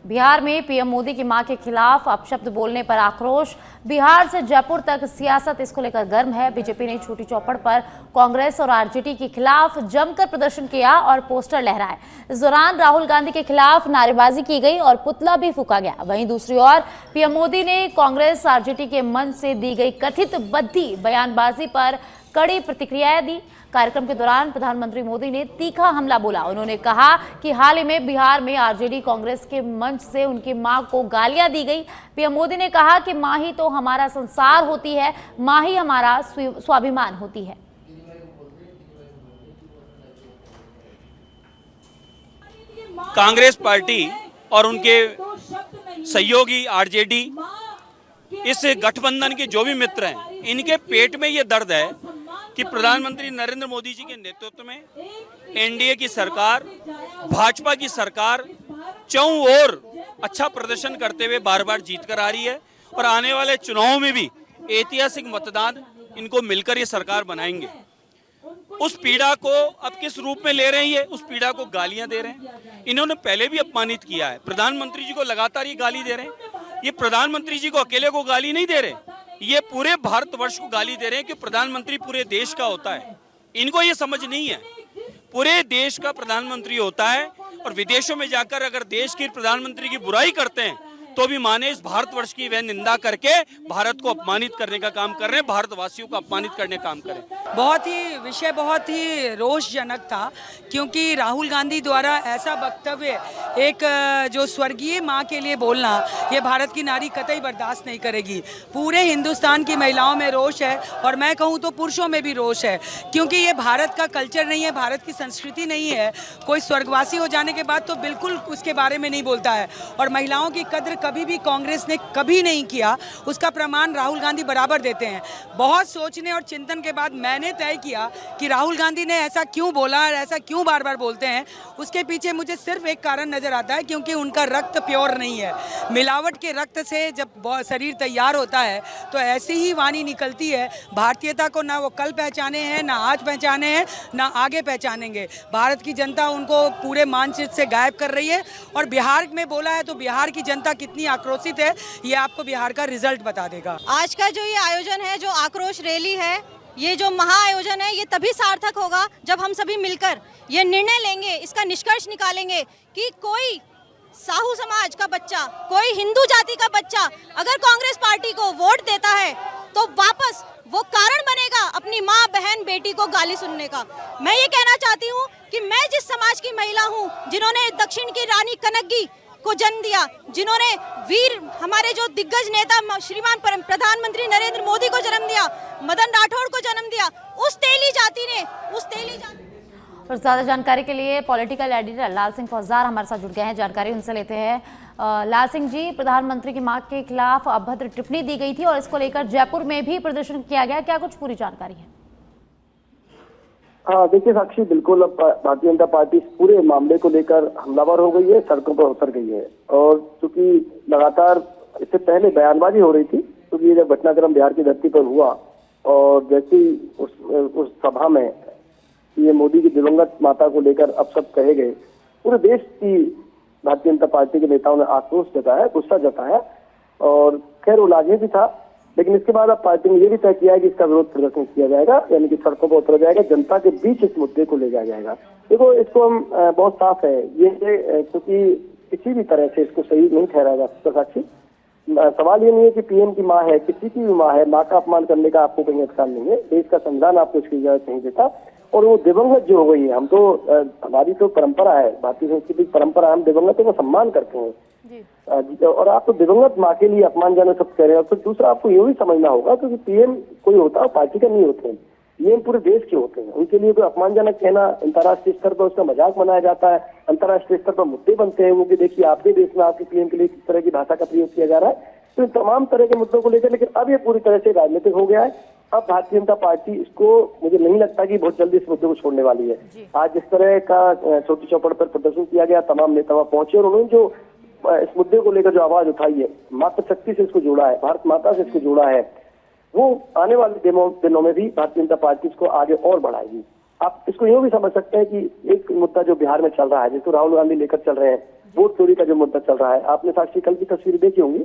बिहार में पीएम मोदी की मां के खिलाफ अपशब्द बोलने पर आक्रोश। बिहार से जयपुर तक सियासत इसको लेकर गर्म है। बीजेपी ने छोटी चौपड़ पर कांग्रेस और आरजेडी के खिलाफ जमकर प्रदर्शन किया और पोस्टर लहराए। इस दौरान राहुल गांधी के खिलाफ नारेबाजी की गई और पुतला भी फूंका गया। वहीं दूसरी ओर पीएम मोदी ने कांग्रेस आरजेडी के मंच से दी गई कथित बद्दी बयानबाजी पर कड़ी प्रतिक्रियाएं दी। कार्यक्रम के दौरान प्रधानमंत्री मोदी ने तीखा हमला बोला। उन्होंने कहा कि हाल ही में बिहार में आरजेडी कांग्रेस के मंच से उनकी मां को गालियां दी गई। पीएम मोदी ने कहा कि मां ही तो हमारा संसार होती है, मां ही हमारा स्वाभिमान होती है। कांग्रेस पार्टी और उनके सहयोगी आरजेडी, इस गठबंधन के जो भी मित्र हैं, इनके पेट में ये दर्द है कि प्रधानमंत्री नरेंद्र मोदी जी के नेतृत्व में एनडीए की सरकार, भाजपा की सरकार चौं ओर अच्छा प्रदर्शन करते हुए बार बार जीत कर आ रही है और आने वाले चुनावों में भी ऐतिहासिक मतदान इनको मिलकर ये सरकार बनाएंगे। उस पीड़ा को अब किस रूप में ले रहे हैं? उस पीड़ा को गालियां दे रहे हैं। इन्होंने पहले भी अपमानित किया है। प्रधानमंत्री जी को लगातार ये गाली दे रहे हैं। ये प्रधानमंत्री जी को अकेले को गाली नहीं दे रहे, ये पूरे भारतवर्ष को गाली दे रहे हैं कि प्रधानमंत्री पूरे देश का होता है। इनको ये समझ नहीं है, पूरे देश का प्रधानमंत्री होता है और विदेशों में जाकर अगर देश के प्रधानमंत्री की बुराई करते हैं तो भी माने इस भारतवर्ष की वह निंदा करके भारत को अपमानित करने का काम कर रहे हैं, भारतवासियों को अपमानित करने का काम कर रहे हैं। विषय बहुत ही रोषजनक था, क्योंकि राहुल गांधी द्वारा ऐसा वक्तव्य एक जो स्वर्गीय मां के लिए बोलना, ये भारत की नारी कतई बर्दाश्त नहीं करेगी। पूरे हिंदुस्तान की महिलाओं में रोष है और मैं कहूँ तो पुरुषों में भी रोष है, क्योंकि ये भारत का कल्चर नहीं है, भारत की संस्कृति नहीं है। कोई स्वर्गवासी हो जाने के बाद तो बिल्कुल उसके बारे में नहीं बोलता है और महिलाओं की कद्र कभी भी कांग्रेस ने कभी नहीं किया, उसका प्रमाण राहुल गांधी बराबर देते हैं। बहुत सोचने और चिंतन के बाद मैंने तय किया कि राहुल गांधी ने ऐसा क्यों बोला और ऐसा क्यों बार बार बोलते हैं। उसके पीछे मुझे सिर्फ एक कारण नजर आता है, क्योंकि उनका रक्त प्योर नहीं है। मिलावट के रक्त से जब शरीर तैयार होता है तो ऐसी ही वाणी निकलती है। भारतीयता को ना वो कल पहचाने हैं, ना आज पहचाने हैं, ना आगे पहचानेंगे। भारत की जनता उनको पूरे मानचित्र से गायब कर रही है और बिहार में बोला है तो बिहार की जनता कितनी आक्रोशित है ये आपको बिहार का रिजल्ट बता देगा। आज का जो ये आयोजन है, जो आक्रोश रैली है, ये जो महाआयोजन है, ये तभी सार्थक होगा जब हम सभी मिलकर ये निर्णय लेंगे, इसका निष्कर्ष निकालेंगे कि कोई साहू समाज का बच्चा, कोई हिंदू जाति का बच्चा अगर कांग्रेस पार्टी को वोट देता है तो वापस वो कारण बनेगा अपनी माँ, बहन, बेटी को गाली सुनने का। मैं ये कहना चाहती हूँ कि मैं जिस समाज की महिला हूँ, जिन्होंने दक्षिण की रानी कनकगी को जन्म दिया, जिन्होंने वीर हमारे जो दिग्गज नेता श्रीमान प्रधानमंत्री नरेंद्र मोदी को जन्म दिया, मदन राठौड़ को जन्म दिया, उस तेली जाति ने और ज्यादा जानकारी के लिए पॉलिटिकल एडिटर लाल सिंह फौजदार हमारे साथ जुड़ गए हैं। जानकारी उनसे लेते हैं। लाल सिंह जी, प्रधानमंत्री की मां के खिलाफ अभद्र टिप्पणी दी गई थी और इसको लेकर जयपुर में भी प्रदर्शन किया गया, क्या कुछ पूरी जानकारी है? हाँ देखिए साक्षी, बिल्कुल अब भारतीय जनता पार्टी इस पूरे मामले को लेकर हमलावर हो गई है, सड़कों पर उतर गई है। और चूंकि लगातार इससे पहले बयानबाजी हो रही थी, क्योंकि जब घटनाक्रम बिहार की धरती पर हुआ और जैसे उस सभा में ये मोदी की दिवंगत माता को लेकर अब सब कहे गए, पूरे देश की भारतीय जनता पार्टी के नेताओं ने आक्रोश जताया, गुस्सा जताया और खैर वो लाजमी भी था। लेकिन इसके बाद अब पार्टी ने ये भी तय किया है कि इसका विरोध प्रदर्शन किया जाएगा, यानी कि सड़कों पर उतरा जाएगा, जनता के बीच इस मुद्दे को ले जाया जाएगा। देखो इसको हम बहुत साफ है ये, क्योंकि किसी भी तरह से इसको सही नहीं ठहराया जा सकता साक्षी। सवाल ये नहीं है कि पीएम की माँ है, किसी की भी माँ है, माँ का अपमान करने का आपको कहीं अधिकार नहीं है। देश का संविधान आपको इसकी इजाजत नहीं देता और वो दिवंगत जो हो गई है, हम तो हमारी तो परंपरा है, भारतीय संस्कृति परंपरा, हम दिवंगतों को सम्मान करते हैं और आप तो दिवंगत माँ के लिए अपमानजनक शब्द कह रहे हैं। और फिर दूसरा आपको ये भी समझना होगा, क्योंकि पीएम कोई होता है पार्टी का नहीं होते हैं, पीएम पूरे देश के होते हैं। उनके लिए कोई अपमानजनक कहना, अंतर्राष्ट्रीय स्तर पर उसका मजाक बनाया जाता है, अंतर्राष्ट्रीय स्तर पर मुद्दे बनते हैं वो कि देखिए आपके देश में आपके पीएम के लिए किस तरह की भाषा का प्रयोग किया जा रहा है। तो इन तमाम तरह के मुद्दों को लेकर, लेकिन अब ये पूरी तरह से राजनीतिक हो गया है। अब भारतीय जनता पार्टी इसको, मुझे नहीं लगता कि बहुत जल्दी इस मुद्दे को छोड़ने वाली है। आज जिस तरह का छोटी चौपड़ पर प्रदर्शन किया गया, तमाम नेता वहां पहुंचे और उन्होंने जो इस मुद्दे को लेकर जो आवाज उठाई है, मातृशक्ति से इसको जोड़ा है, भारत माता से इसको जोड़ा है, वो आने वाले दिनों में भी भारतीय जनता पार्टी इसको आगे और बढ़ाएगी। आप इसको यूं भी समझ सकते हैं कि एक मुद्दा जो बिहार में चल रहा है, जिसको राहुल गांधी लेकर चल रहे हैं, वोट चोरी का जो मुद्दा चल रहा है, आपने साक्षी कल की तस्वीर देखी होंगी,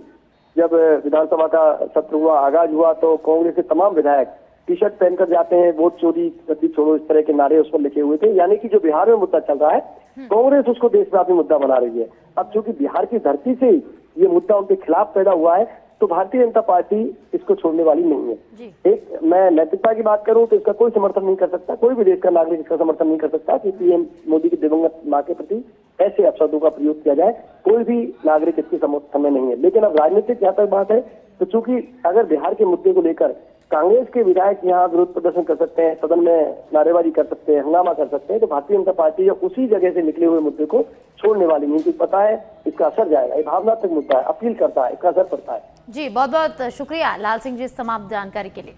जब विधानसभा का सत्र हुआ, आगाज हुआ, तो कांग्रेस के तमाम विधायक टी शर्ट पहनकर जाते हैं, वोट चोरी गद्दी छोड़ो, इस तरह के नारे उस पर लिखे हुए थे। यानी कि जो बिहार में मुद्दा चल रहा है, कांग्रेस उसको देशव्यापी मुद्दा बना रही है। अब चूंकि बिहार की धरती से ये मुद्दा उनके खिलाफ पैदा हुआ है, तो भारतीय जनता पार्टी इसको छोड़ने वाली नहीं है। एक मैं नैतिकता की बात करूं तो इसका कोई समर्थन नहीं कर सकता, कोई भी देश का नागरिक इसका समर्थन नहीं कर सकता कि पीएम मोदी की दिवंगत मां के प्रति ऐसे अपशब्दों का प्रयोग किया जाए। कोई भी नागरिक इसके समर्थन में नहीं है। लेकिन अब राजनीतिक जहां तक बात है, तो चूंकि अगर बिहार के मुद्दे को लेकर कांग्रेस के विधायक यहाँ विरोध प्रदर्शन कर सकते हैं, सदन में नारेबाजी कर सकते हैं, हंगामा कर सकते हैं, तो भारतीय जनता पार्टी उसी जगह से निकले हुए मुद्दे को छोड़ने वाली नहीं, क्योंकि पता है इसका असर जाएगा। ये भावनात्मक मुद्दा है, अपील करता है, इसका असर पड़ता है। जी, बहुत बहुत शुक्रिया लाल सिंह जी इस तमाम जानकारी के लिए।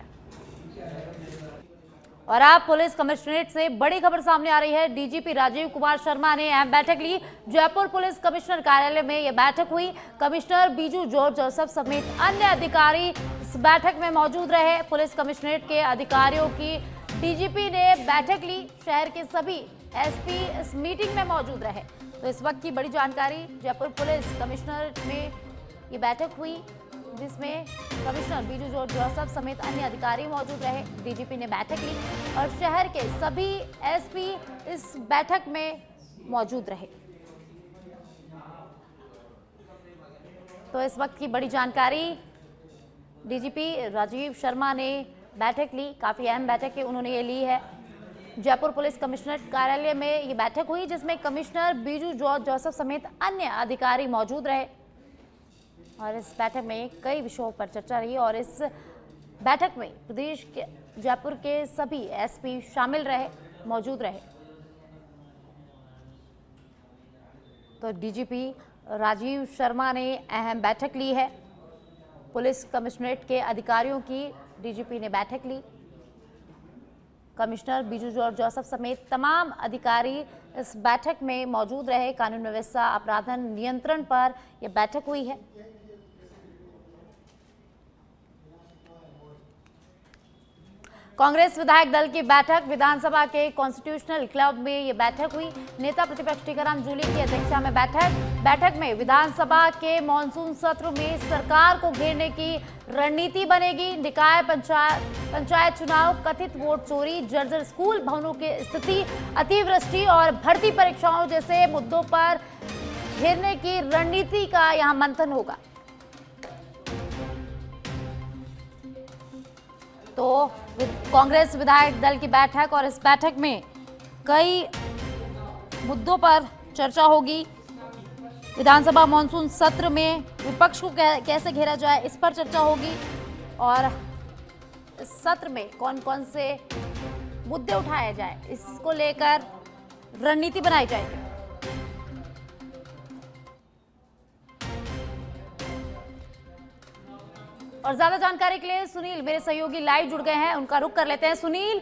और आप पुलिस कमिश्नरेट से बड़ी खबर सामने आ रही है। डीजीपी राजीव कुमार शर्मा ने अहम बैठक ली। जयपुर पुलिस कमिश्नर कार्यालय में यह बैठक हुई। कमिश्नर बीजू जॉर्ज जोसेफ समेत अन्य अधिकारी इस बैठक में मौजूद रहे। पुलिस कमिश्नरेट के अधिकारियों की डीजीपी ने बैठक ली। शहर के सभी एसपी इस मीटिंग में मौजूद रहे। तो इस वक्त की बड़ी जानकारी, जयपुर पुलिस कमिश्नरेट में ये बैठक हुई, जिसमें कमिश्नर बीजू जॉर्ज जोसेफ समेत अन्य अधिकारी मौजूद रहे। डीजीपी ने बैठक ली और शहर के सभी एसपी इस बैठक में मौजूद रहे। तो इस वक्त की बड़ी जानकारी, डीजीपी राजीव शर्मा ने बैठक ली, काफी अहम बैठक उन्होंने ये ली है। जयपुर पुलिस कमिश्नरेट कार्यालय में ये बैठक हुई, जिसमें कमिश्नर बीजू जॉर्ज जोसेफ समेत अन्य अधिकारी मौजूद रहे और इस बैठक में कई विषयों पर चर्चा रही। और इस बैठक में प्रदेश के जयपुर के सभी एसपी शामिल रहे, मौजूद रहे। तो डीजीपी राजीव शर्मा ने अहम बैठक ली है। पुलिस कमिश्नरेट के अधिकारियों की डीजीपी ने बैठक ली। कमिश्नर बीजू जॉर्ज जोसेफ समेत तमाम अधिकारी इस बैठक में मौजूद रहे। कानून व्यवस्था अपराधन नियंत्रण पर यह बैठक हुई है। कांग्रेस विधायक दल की बैठक, विधानसभा के कॉन्स्टिट्यूशनल क्लब में ये बैठक हुई। नेता प्रतिपक्ष टीकाराम जूली की अध्यक्षता में बैठक में विधानसभा के मॉनसून सत्र में सरकार को घेरने की रणनीति बनेगी। निकाय पंचायत चुनाव, कथित वोट चोरी, जर्जर स्कूल भवनों की स्थिति, अतिवृष्टि और भर्ती परीक्षाओं जैसे मुद्दों पर घेरने की रणनीति का यहां मंथन होगा। तो कांग्रेस विधायक दल की बैठक, और इस बैठक में कई मुद्दों पर चर्चा होगी। विधानसभा मॉनसून सत्र में विपक्ष को कैसे घेरा जाए, इस पर चर्चा होगी। और इस सत्र में कौन कौन से मुद्दे उठाए जाए, इसको लेकर रणनीति बनाई जाएगी। और ज्यादा जानकारी के लिए सुनील मेरे सहयोगी लाइव जुड़ गए हैं, उनका रुख कर लेते हैं। सुनील,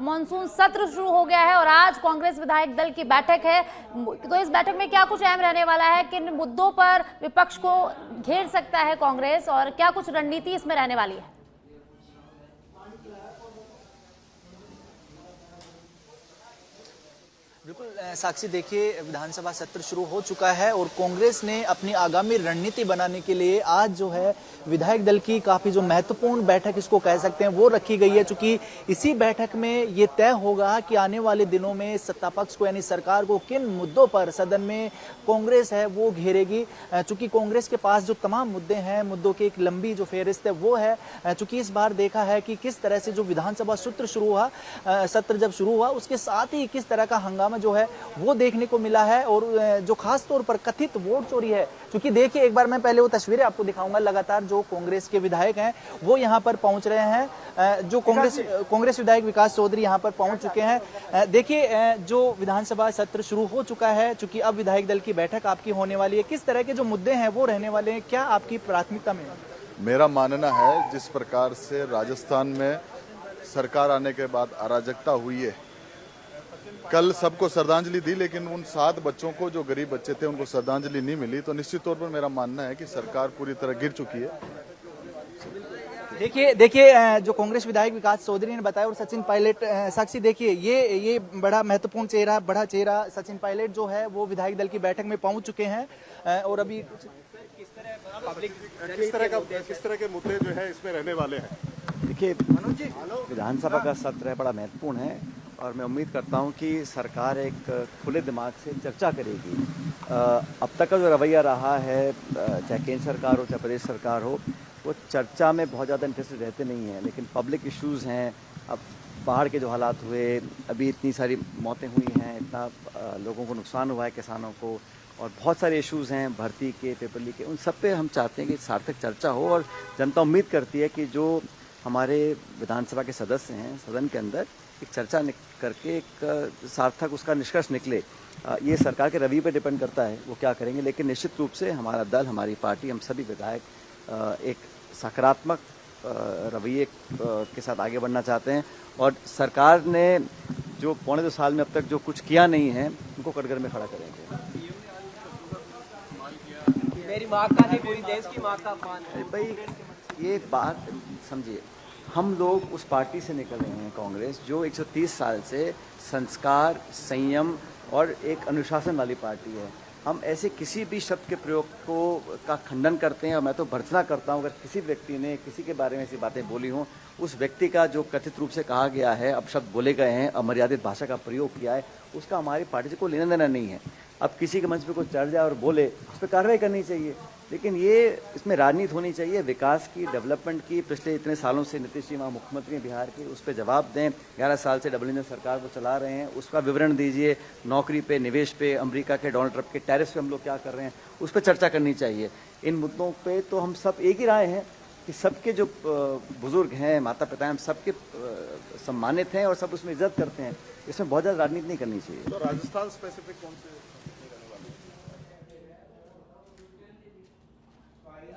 मॉनसून सत्र शुरू हो गया है और आज कांग्रेस विधायक दल की बैठक है, तो इस बैठक में क्या कुछ अहम रहने वाला है? किन मुद्दों पर विपक्ष को घेर सकता है कांग्रेस और क्या कुछ रणनीति इसमें रहने वाली है? बिल्कुल साक्षी, देखिए विधानसभा सत्र शुरू हो चुका है और कांग्रेस ने अपनी आगामी रणनीति बनाने के लिए आज जो है विधायक दल की काफी जो महत्वपूर्ण बैठक इसको कह सकते हैं वो रखी गई है। चूंकि इसी बैठक में ये तय होगा कि आने वाले दिनों में सत्ता पक्ष को यानी सरकार को किन मुद्दों पर सदन में कांग्रेस है वो घेरेगी। चूंकि कांग्रेस के पास जो तमाम मुद्दे हैं, मुद्दों की एक लंबी जो फेहरिस्त है वो है। चूंकि इस बार देखा है कि किस तरह से जो विधानसभा सत्र जब शुरू हुआ उसके साथ ही किस तरह का हंगामा जो है वो देखने को मिला है। और जो खास तौर पर कथित वोट चोरी है, क्योंकि देखिए एक बार मैं पहले वो तस्वीरें आपको दिखाऊंगा। लगातार जो कांग्रेस के विधायक हैं वो यहाँ पर पहुंच रहे हैं। जो कांग्रेस विधायक विकास चौधरी यहाँ पर पहुंच चुके हैं। देखिए जो विधानसभा सत्र शुरू हो चुका है, चूंकि अब विधायक दल की बैठक आपकी होने वाली है, किस तरह के जो मुद्दे हैं वो रहने वाले हैं, क्या आपकी प्राथमिकता में? मेरा मानना है जिस प्रकार से राजस्थान में सरकार आने के बाद अराजकता हुई है, कल सबको श्रद्धांजलि दी लेकिन उन 7 बच्चों को जो गरीब बच्चे थे उनको श्रद्धांजलि नहीं मिली, तो निश्चित तौर पर मेरा मानना है कि सरकार पूरी तरह गिर चुकी है। देखिए जो कांग्रेस विधायक विकास चौधरी ने बताया और सचिन पायलट साक्षी देखिए ये बड़ा महत्वपूर्ण बड़ा चेहरा सचिन पायलट जो है वो विधायक दल की बैठक में पहुंच चुके हैं और अभी किस तरह के मुद्दे जो है इसमें रहने वाले हैं। देखिए विधानसभा का सत्र है, बड़ा महत्वपूर्ण है और मैं उम्मीद करता हूं कि सरकार एक खुले दिमाग से चर्चा करेगी। अब तक का जो रवैया रहा है, चाहे केंद्र सरकार हो चाहे प्रदेश सरकार हो, वो चर्चा में बहुत ज़्यादा इंटरेस्टेड रहते नहीं हैं, लेकिन पब्लिक इश्यूज़ हैं। अब बाढ़ के जो हालात हुए, अभी इतनी सारी मौतें हुई हैं, इतना लोगों को नुकसान हुआ है, किसानों को, और बहुत सारे इश्यूज़ हैं भर्ती के, पेपर लीक के, उन सब पे हम चाहते हैं कि सार्थक चर्चा हो और जनता उम्मीद करती है कि जो हमारे विधानसभा के सदस्य हैं सदन के अंदर एक चर्चा करके एक सार्थक उसका निष्कर्ष निकले। ये सरकार के रवैये पे डिपेंड करता है वो क्या करेंगे, लेकिन निश्चित रूप से हमारा दल, हमारी पार्टी, हम सभी विधायक एक सकारात्मक रवैये के साथ आगे बढ़ना चाहते हैं और सरकार ने जो 2.25 साल में अब तक जो कुछ किया नहीं है उनको कटघरे में खड़ा करेंगे। मेरी माँ का नहीं, पूरी देश की माँ का अपमान है। भाई ये बात समझिए, हम लोग उस पार्टी से निकल रहे हैं कांग्रेस जो 130 साल से संस्कार, संयम और एक अनुशासन वाली पार्टी है। हम ऐसे किसी भी शब्द के प्रयोग का खंडन करते हैं और मैं तो भर्त्सना करता हूं अगर किसी व्यक्ति ने किसी के बारे में ऐसी बातें बोली हों, उस व्यक्ति का जो कथित रूप से कहा गया है, अब शब्द बोले गए हैं, अमर्यादित भाषा का प्रयोग किया है, उसका हमारी पार्टी से कोई लेना देना नहीं है। अब किसी के मंच पे कोई चढ़ जाए और बोले, उस पर कार्रवाई करनी चाहिए, लेकिन ये इसमें राजनीति होनी चाहिए, विकास की, डेवलपमेंट की। पिछले इतने सालों से नीतीश जी वहाँ मुख्यमंत्री हैं बिहार के, उस पर जवाब दें। 11 साल से डबल इंजन सरकार को चला रहे हैं, उसका विवरण दीजिए। नौकरी पे, निवेश पे, अमेरिका के डोनाल्ड ट्रंप के टैरिफ पे हम लोग क्या कर रहे हैं, उस पर चर्चा करनी चाहिए। इन मुद्दों पे तो हम सब एक ही राय हैं कि सबके जो बुजुर्ग हैं, माता पिता हैं, हम सबके सम्मानित हैं और सब उसमें इज्जत करते हैं। इसमें बहुत ज़्यादा राजनीति नहीं करनी चाहिए। तो राजस्थान स्पेसिफिक कौन से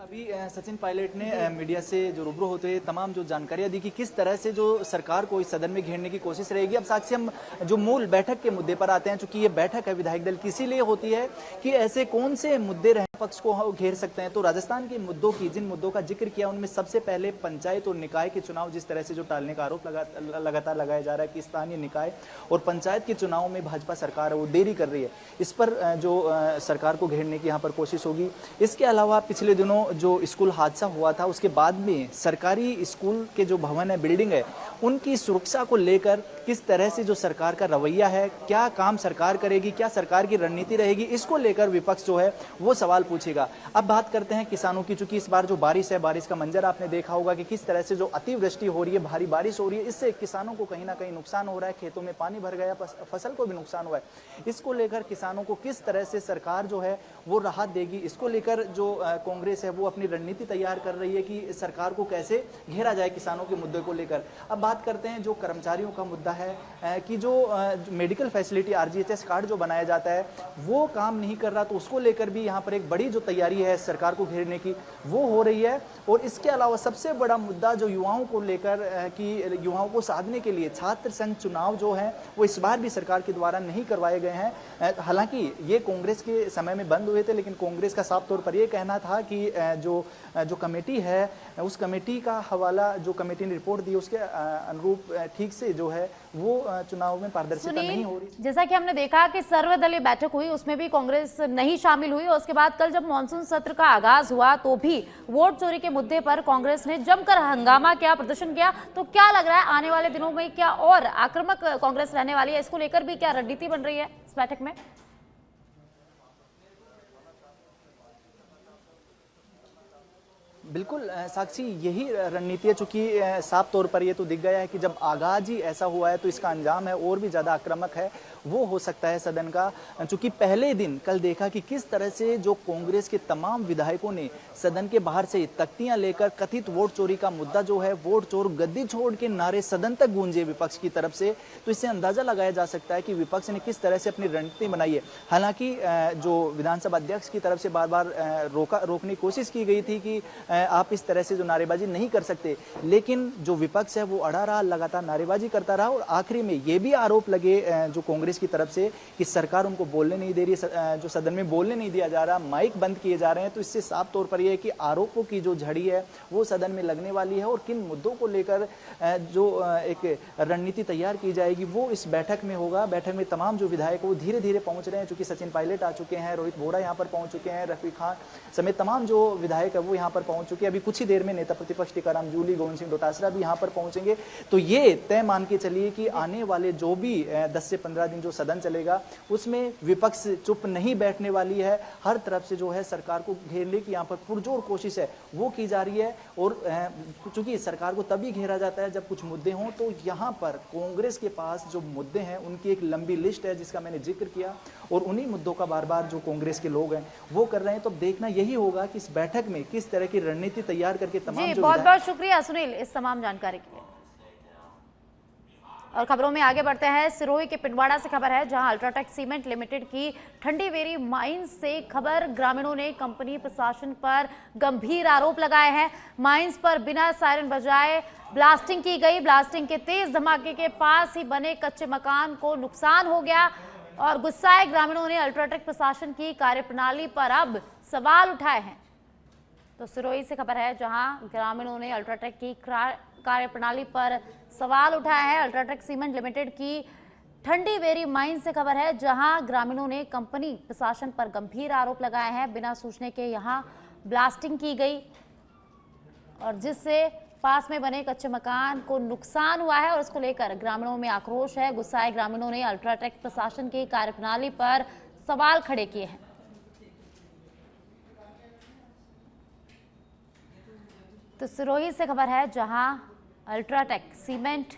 अभी सचिन पायलट ने मीडिया से जो रूबरू होते हुए तमाम जो जानकारियां दी कि किस तरह से जो सरकार को इस सदन में घेरने की कोशिश रहेगी। अब साक्षी हम जो मूल बैठक के मुद्दे पर आते हैं, चूंकि ये बैठक है विधायक दल की, इसीलिए होती है कि ऐसे कौन से मुद्दे रहे पक्ष को घेर सकते हैं। तो राजस्थान के मुद्दों की, जिन मुद्दों का जिक्र किया, उनमें सबसे पहले पंचायत और निकाय के चुनाव, जिस तरह से जो टालने का आरोप लगातार लगाया जा रहा है कि स्थानीय निकाय और पंचायत के चुनाव में भाजपा सरकार है वो देरी कर रही है, इस पर जो सरकार को घेरने की यहाँ पर कोशिश होगी। इसके अलावा पिछले दिनों जो स्कूल हादसा हुआ था, उसके बाद में सरकारी स्कूल के जो भवन है, बिल्डिंग है, उनकी सुरक्षा को लेकर किस तरह से जो सरकार का रवैया है, क्या काम सरकार करेगी, क्या सरकार की रणनीति रहेगी, इसको लेकर विपक्ष जो है वो सवाल पूछेगा। अब बात करते हैं किसानों की, चूंकि इस बार जो बारिश है, बारिश का मंजर आपने देखा होगा कि किस तरह से जो अतिवृष्टि हो रही है, भारी बारिश हो रही है, इससे किसानों को कहीं ना कहीं नुकसान हो रहा है, खेतों में पानी भर गया, फसल को भी नुकसान हुआ है। इसको लेकर किसानों को किस तरह से सरकार जो है वो राहत देगी, इसको लेकर जो कांग्रेस है वो अपनी रणनीति तैयार कर रही है कि सरकार को कैसे घेरा जाए किसानों के मुद्दे को लेकर। अब बात करते हैं जो कर्मचारियों का मुद्दा है कि जो मेडिकल फैसिलिटी RGHS कार्ड जो बनाया जाता है वो काम नहीं कर रहा, तो उसको लेकर भी यहाँ पर एक बड़ी जो तैयारी है सरकार को घेरने की वो हो रही है। और इसके अलावा सबसे बड़ा मुद्दा जो युवाओं को लेकर कि युवाओं को साधने के लिए छात्र संघ चुनाव जो है वो इस बार भी सरकार के द्वारा नहीं करवाए गए हैं। हालांकि ये कांग्रेस के समय में बंद हुए थे, लेकिन कांग्रेस का साफ तौर पर यह कहना था कि जो कमेटी है, उस कमेटी का हवाला, जो कमेटी ने रिपोर्ट दी उसके अनुरूप ठीक से जो है वो चुनाव में पारदर्शिता नहीं हो रही। जैसा कि हमने देखा कि सर्वदलीय बैठक हुई, उसमें भी कांग्रेस नहीं शामिल हुई और उसके बाद कल जब मानसून सत्र का आगाज हुआ तो भी वोट चोरी के मुद्दे पर कांग्रेस ने जमकर हंगामा किया, प्रदर्शन किया। तो क्या लग रहा है आने वाले दिनों में क्या और आक्रामक कांग्रेस रहने वाली है, इसको लेकर भी क्या रणनीति बन रही है इस बैठक में? बिल्कुल साक्षी, यही रणनीति है। चूंकि साफ तौर पर ये तो दिख गया है कि जब आगाज ही ऐसा हुआ है तो इसका अंजाम है और भी ज्यादा आक्रामक है, वो हो सकता है सदन का। चूंकि पहले दिन कल देखा कि किस तरह से जो कांग्रेस के तमाम विधायकों ने सदन के बाहर से तख्तियां लेकर कथित वोट चोरी का मुद्दा जो है, वोट चोर गद्दी छोड़ के नारे सदन तक गूंजे विपक्ष की तरफ से। तो इससे अंदाजा लगाया जा सकता है कि विपक्ष ने किस तरह से अपनी रणनीति बनाई है। हालांकि जो विधानसभा अध्यक्ष की तरफ से बार बार रोकने की कोशिश की गई थी कि आप इस तरह से जो नारेबाजी नहीं कर सकते। लेकिन जो विपक्ष है वो अड़ा रहा, लगातार नारेबाजी करता रहा और आखिरी में ये भी आरोप लगे जो कांग्रेस की तरफ से कि सरकार उनको बोलने नहीं दे रही है, जो सदन में बोलने नहीं दिया जा रहा, माइक बंद किए जा रहे हैं। तो इससे साफ तौर पर यह है कि आरोपों की जो झड़ी है वो सदन में लगने वाली है और किन मुद्दों को लेकर जो एक रणनीति तैयार की जाएगी वो इस बैठक में होगा। बैठक में तमाम जो विधायक वो धीरे धीरे पहुंच रहे हैं, चूंकि सचिन पायलट आ चुके हैं, रोहित बोरा यहाँ पर पहुंच चुके हैं, रफी खान समेत तमाम जो विधायक है वो यहाँ पर पहुंच चुके हैं। अभी कुछ ही देर में नेता प्रतिपक्ष टीकाराम जूली, गोविंद सिंह डोटासरा भी यहाँ पर पहुंचेंगे। तो ये तय मान के चलिए कि आने वाले जो भी 10 से 15 दिन जो सदन चलेगा उसमें विपक्ष चुप नहीं बैठने वाली है। हर तरफ से जो है सरकार को घेरने की यहाँ पर पुरजोर कोशिश है वो की जा रही है। और चूंकि सरकार को तभी घेरा जाता है जब कुछ मुद्दे हों, तो यहाँ पर कांग्रेस के पास जो मुद्दे हैं उनकी एक लंबी लिस्ट है जिसका मैंने जिक्र किया और उन्हीं मुद्दों का बार बार जो कांग्रेस के लोग हैं वो कर रहे हैं। तो देखना यही होगा कि इस बैठक में किस तरह की रणनीति तैयार करके तमाम बहुत बहुत शुक्रिया सुनील इस तमाम जानकारी के लिए। और खबरों में आगे बढ़ते हैं। सिरोही के पिंडवाड़ा से खबर है जहां अल्ट्राटेक सीमेंट लिमिटेड की ठंडी वेरी माइंस से खबर। ग्रामीणों ने कंपनी प्रशासन पर गंभीर आरोप लगाए हैं। माइंस पर बिना सायरन बजाए ब्लास्टिंग की गई। ब्लास्टिंग के तेज धमाके के पास ही बने कच्चे मकान को नुकसान हो गया और गुस्साए ग्रामीणों ने अल्ट्राटेक प्रशासन की कार्यप्रणाली पर अब सवाल उठाए हैं। तो सिरोही से खबर है जहां ग्रामीणों ने अल्ट्राटेक की कार्यप्रणाली पर सवाल उठाया है। अल्ट्राटेक सीमेंट लिमिटेड की ठंडी वेरी माइन से खबर है जहां ग्रामीणों ने कंपनी प्रशासन पर गंभीर आरोप लगाए हैं। बिना सूचने के यहां ब्लास्टिंग की गई और जिससे पास में बने कच्चे मकान को नुकसान हुआ है और इसको लेकर ग्रामीणों में आक्रोश है। गुस्साए ग्रामीणों ने अल्ट्राटेक प्रशासन की कार्यप्रणाली पर सवाल खड़े किए हैं। तो सिरोही से खबर है जहां अल्ट्राटेक सीमेंट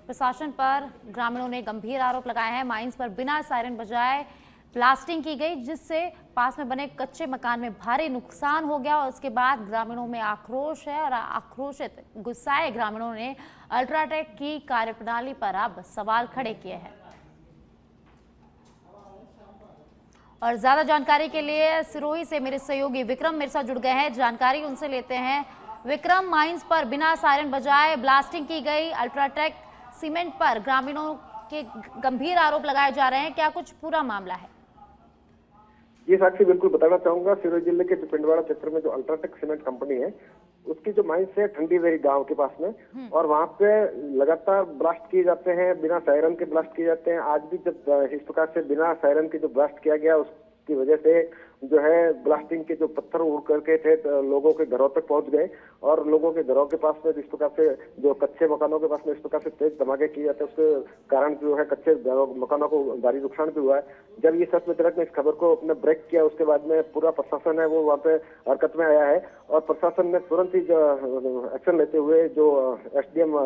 प्रशासन पर ग्रामीणों ने गंभीर आरोप लगाए हैं। माइंस पर बिना सायरन बजाए ब्लास्टिंग की गई जिससे पास में बने कच्चे मकान में भारी नुकसान हो गया और उसके बाद ग्रामीणों में आक्रोश है और आक्रोशित गुस्साए ग्रामीणों ने अल्ट्राटेक की कार्यप्रणाली पर अब सवाल खड़े किए हैं। और ज्यादा जानकारी के लिए सिरोही से मेरे सहयोगी विक्रम मेरे साथ जुड़ गए हैं, जानकारी उनसे लेते हैं। विक्रम, माइंस पर बिना सायरन बजाए ब्लास्टिंग की गई, अल्ट्राटेक सीमेंट पर ग्रामीणों के गंभीर आरोप लगाए जा रहे हैं, क्या कुछ पूरा मामला है? ये साक्षी बिल्कुल बताना चाहूंगा। सिरोही जिले के पिंडवाड़ा क्षेत्र में जो अल्ट्राटेक सीमेंट कंपनी है उसकी जो माइंस है ठंडी वेरी गांव के पास में और वहां पे लगातार ब्लास्ट किए जाते हैं, बिना सायरन के ब्लास्ट किए जाते हैं। आज भी जब इस प्रकार से बिना सायरन के जो ब्लास्ट किया गया उसकी वजह से जो है ब्लास्टिंग के जो पत्थर उड़ करके थे लोगों के घरों तक पहुंच गए और लोगों के घरों के पास में जिस प्रकार से जो कच्चे मकानों के पास में इस प्रकार से तेज धमाके किए जाते हैं उसके कारण जो है कच्चे मकानों को भारी नुकसान भी हुआ है। जब ये सच में ने इस खबर को अपने ब्रेक किया उसके बाद में पूरा प्रशासन है वो वहाँ पे हरकत में आया है और प्रशासन ने तुरंत ही एक्शन लेते हुए जो SDM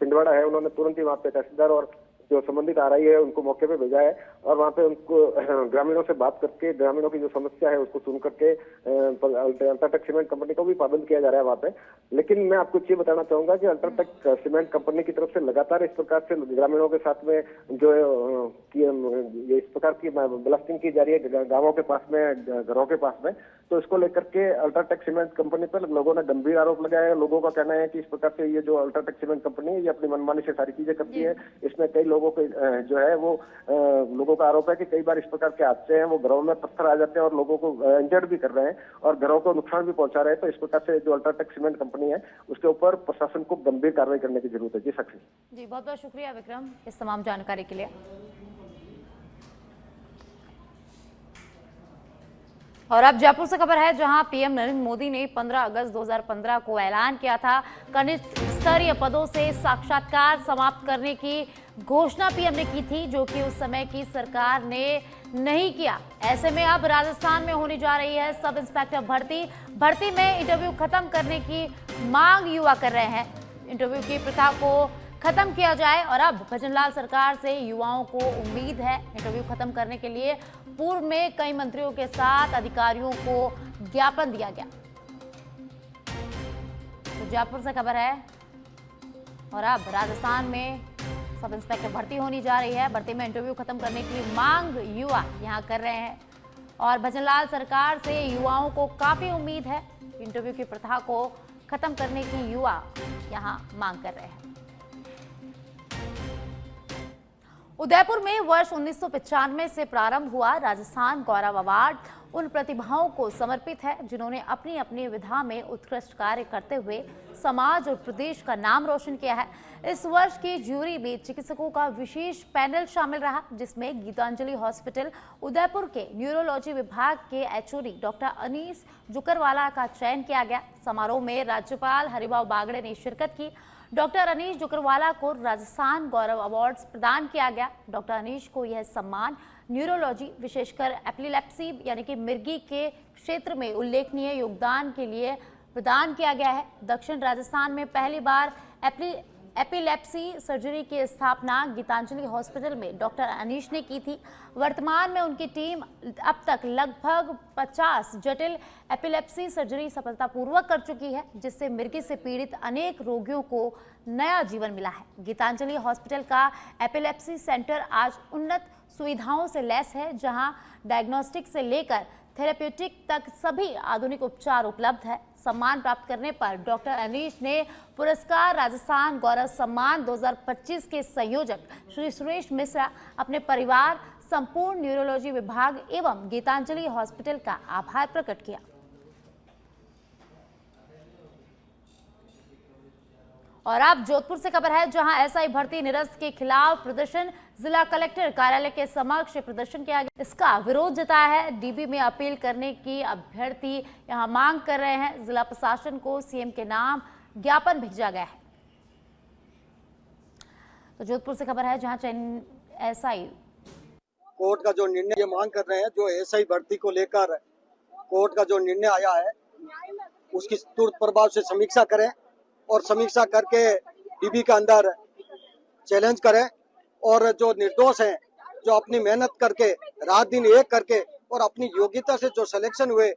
पिंडवाड़ा है उन्होंने तुरंत ही वहाँ पे तहसीलदार और जो संबंधित RI है उनको मौके पे भेजा है और वहाँ पे उनको ग्रामीणों से बात करके ग्रामीणों की जो समस्या है उसको सुन करके अल्ट्राटेक सीमेंट कंपनी को भी पाबंद किया जा रहा है वहाँ पे। लेकिन मैं आपको ये बताना चाहूंगा कि अल्ट्राटेक सीमेंट कंपनी की तरफ से लगातार इस प्रकार से ग्रामीणों के साथ में जो इस प्रकार की ब्लास्टिंग की जा रही है गाँवों के पास में, घरों के पास में, तो इसको लेकर के अल्ट्राटेक सीमेंट कंपनी पर लोगों ने गंभीर आरोप लगाया है। लोगों का कहना है कि इस प्रकार से ये जो अल्ट्राटेक सीमेंट कंपनी है ये अपनी मनमानी से सारी चीजें करती है। इसमें कई लोगों के जो है वो लोगों का आरोप है कि कई बार इस प्रकार के हादसे हैं वो घरों में पत्थर आ जाते हैं और लोगों को इंजर्ड भी कर रहे हैं और घरों को नुकसान भी पहुंचा रहे हैं। तो इस प्रकार से जो अल्ट्राटेक सीमेंट कंपनी है उसके ऊपर प्रशासन को गंभीर कार्रवाई करने की जरूरत है। जी साक्षी जी, बहुत बहुत शुक्रिया विक्रम इस तमाम जानकारी के लिए। और अब जयपुर से खबर है जहां PM नरेंद्र मोदी ने 15 अगस्त 2015 को ऐलान किया था कनिष्ठ स्तरीय पदों से साक्षात्कार समाप्त करने की घोषणा PM ने की थी, जो कि उस समय की सरकार ने नहीं किया। ऐसे में अब राजस्थान में होने जा रही है सब इंस्पेक्टर भर्ती में इंटरव्यू खत्म करने की मांग युवा कर रहे हैं। इंटरव्यू की प्रथा को खत्म किया जाए और अब भजनलाल सरकार से युवाओं को उम्मीद है। इंटरव्यू खत्म करने के लिए पूर्व में कई मंत्रियों के साथ अधिकारियों को ज्ञापन दिया गया। तो जयपुर से खबर है और अब राजस्थान में सब इंस्पेक्टर भर्ती होनी जा रही है। भर्ती में इंटरव्यू खत्म करने की मांग युवा यहां कर रहे हैं। और भजनलाल सरकार से युवाओं को काफी उम्मीद है। इंटरव्यू की प्रथा को खत्म करने की युवा यहां मांग कर रहे हैं। उदयपुर में वर्ष 1995 से प्रारंभ हुआ राजस्थान गौरव अवार्ड उन प्रतिभाओं को समर्पित है जिन्होंने अपनी अपनी विधा में उत्कृष्ट कार्य करते हुए समाज और प्रदेश का नाम रोशन किया है। इस वर्ष की ज्यूरी में चिकित्सकों का विशेष पैनल शामिल रहा, जिसमें गीतांजलि हॉस्पिटल उदयपुर के न्यूरोलॉजी विभाग के एचओडी डॉक्टर अनीस जुकरवाला का चयन किया गया। समारोह में राज्यपाल हरिभाऊ बागड़े ने शिरकत की। डॉक्टर अनीश जुकरवाला को राजस्थान गौरव अवार्ड्स प्रदान किया गया। डॉक्टर अनीश को यह सम्मान न्यूरोलॉजी विशेषकर एपिलेप्सी यानी कि मिर्गी के क्षेत्र में उल्लेखनीय योगदान के लिए प्रदान किया गया है। दक्षिण राजस्थान में पहली बार एपिलेप्सी सर्जरी की स्थापना गीतांजलि हॉस्पिटल में डॉक्टर अनीश ने की थी। वर्तमान में उनकी टीम अब तक लगभग 50 जटिल एपिलेप्सी सर्जरी सफलतापूर्वक कर चुकी है, जिससे मिर्गी से पीड़ित अनेक रोगियों को नया जीवन मिला है। गीतांजलि हॉस्पिटल का एपिलेप्सी सेंटर आज उन्नत सुविधाओं से लैस है, जहां डायग्नोस्टिक से लेकर थेरेप्यूटिक तक सभी आधुनिक उपचार उपलब्ध है। सम्मान प्राप्त करने पर डॉक्टर अनीश ने पुरस्कार राजस्थान गौरव सम्मान 2025 के संयोजक श्री सुरेश मिश्रा, अपने परिवार, संपूर्ण न्यूरोलॉजी विभाग एवं गीतांजलि हॉस्पिटल का आभार प्रकट किया। और अब जोधपुर से खबर है, जहां एसआई भर्ती निरस्त के खिलाफ प्रदर्शन जिला कलेक्टर कार्यालय के समक्ष प्रदर्शन किया गया। इसका विरोध जताया है। डीबी में अपील करने की अभ्यर्थी यहां मांग कर रहे हैं। जिला प्रशासन को सीएम के नाम ज्ञापन भेजा गया है। तो जोधपुर से खबर है, जहां एसआई कोर्ट का जो निर्णय ये मांग कर रहे हैं, जो एसआई भर्ती को लेकर कोर्ट का जो निर्णय आया है उसकी तुरंत प्रभाव से समीक्षा करें और समीक्षा करके डीबी के अंदर चैलेंज करें और जो निर्दोष हैं, जो अपनी मेहनत करके रात दिन एक करके और अपनी योग्यता से जो सिलेक्शन हुए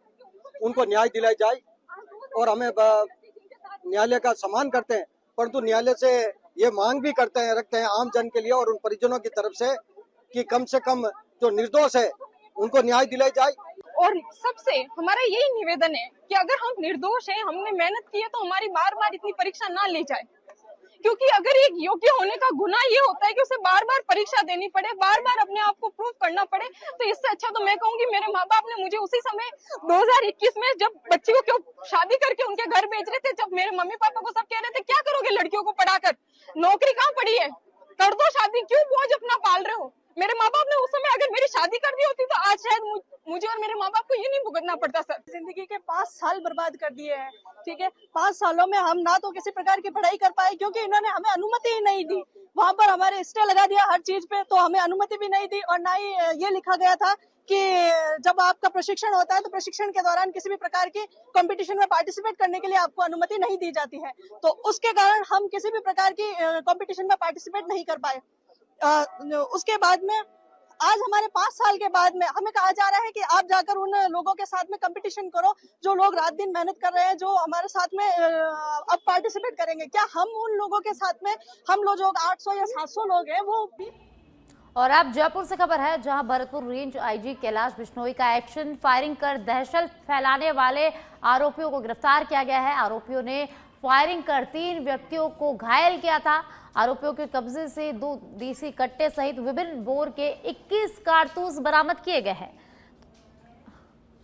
उनको न्याय दिलाई जाए। और हमें न्यायालय का सम्मान करते हैं, परंतु न्यायालय से ये मांग भी रखते हैं आम जन के लिए और उन परिजनों की तरफ से कि कम से कम जो निर्दोष है उनको न्याय दिलाई जाए। और सबसे हमारा यही निवेदन है कि अगर हम निर्दोष हैं, हमने मेहनत की है, तो हमारी बार बार इतनी परीक्षा ना ली जाए, क्योंकि अगर एक योग्य होने का गुनाह ये होता है कि उसे बार बार परीक्षा देनी पड़े, बार बार अपने आप को प्रूव करना पड़े, तो इससे अच्छा तो मैं कहूंगी मेरे माँ बाप ने मुझे उसी समय 2021 में जब बच्ची को क्यों शादी करके उनके घर भेज रहे थे, जब मेरे मम्मी पापा को सब कह रहे थे क्या करोगे लड़कियों को पढ़ाकर, नौकरी कहाँ पड़ी है, कर दो शादी, क्यों बोझ अपना पाल रहे हो। मेरे माँ बाप ने उस समय अगर मेरी शादी कर दी होती तो आज शायद मुझे और मेरे माँ बाप को ये नहीं भुगतना पड़ता। सर, जिंदगी के 5 साल बर्बाद कर दिए हैं। ठीक है, 5 सालों में हम ना तो किसी प्रकार की पढ़ाई कर पाए, क्योंकि इन्होंने हमें अनुमति ही नहीं दी। वहां पर हमारे स्टे लगा दिया हर चीज पे, तो हमें अनुमति भी नहीं दी। और ना ही ये लिखा गया था कि जब आपका प्रशिक्षण होता है तो प्रशिक्षण के दौरान किसी भी प्रकार की कंपटीशन में पार्टिसिपेट करने के लिए आपको अनुमति नहीं दी जाती है। तो उसके कारण हम किसी भी प्रकार की कंपटीशन में पार्टिसिपेट नहीं कर पाए। उसके बाद में आज हमारे 5 साल के बाद में हमें कहा जा रहा है कि आप जाकर उन लोगों के साथ में कंपटीशन करो जो लोग रात दिन मेहनत कर रहे हैं, जो हमारे साथ में अब पार्टिसिपेट करेंगे। क्या हम उन लोगों के साथ में, हम लोग जो 800 या 700 लोग हैं वो भी। और अब जयपुर से खबर है, जहां भरतपुर रेंज आईजी कैलाश बिश्नोई का एक्शन फायरिंग कर दहशत फैलाने वाले आरोपियों को गिरफ्तार किया गया है। आरोपियों ने फायरिंग कर 3 व्यक्तियों को घायल किया था। आरोपियों के कब्जे से 2 देसी कट्टे सहित विभिन्न बोर के 21 कारतूस बरामद किए गए हैं।